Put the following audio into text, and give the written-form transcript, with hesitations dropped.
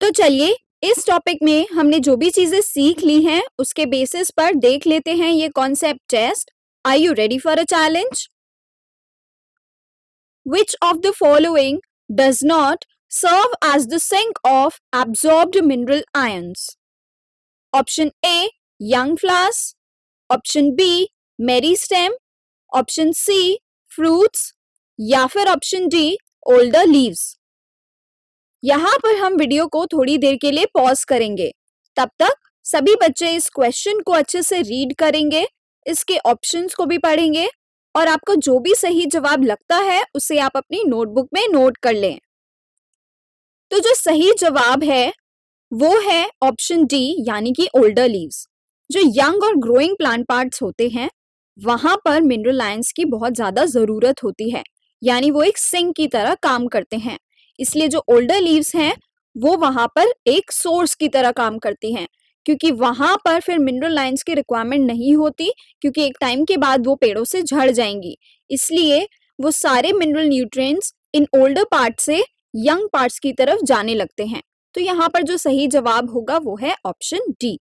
तो चलिए इस टॉपिक में हमने जो भी चीजें सीख ली हैं उसके बेसिस पर देख लेते हैं ये concept test. Are you ready for a challenge? Which of the following does not serve as the sink of absorbed mineral ions? Option A, young flowers. Option B, meristem. Option C, fruits. या फिर option D, older leaves. यहाँ पर हम video को थोड़ी देर के लिए pause करेंगे। तब तक सभी बच्चे इस क्वेश्चन को अच्छे से रीड करेंगे, इसके ऑप्शंस को भी पढ़ेंगे और आपको जो भी सही जवाब लगता है उसे आप अपनी नोटबुक में नोट कर लें। तो जो सही जवाब है वो है ऑप्शन डी, यानी कि ओल्डर लीव्स। जो यंग और ग्रोइंग प्लांट पार्ट्स होते हैं वहां पर मिनरल आयंस की बहुत ज्यादा जरूरत होती है, यानी वो एक सिंक की तरह काम करते हैं। इसलिए जो ओल्डर लीव्स हैं वो वहां पर एक सोर्स की तरह काम करती हैं, क्योंकि वहां पर फिर मिनरल आयंस की रिक्वायरमेंट नहीं होती, क्योंकि एक टाइम के बाद वो पेड़ों से झड़ जाएंगी। इसलिए वो सारे mineral nutrients in older part से यंग पार्ट्स की तरफ जाने लगते हैं। तो यहाँ पर जो सही जवाब होगा वो है ऑप्शन डी।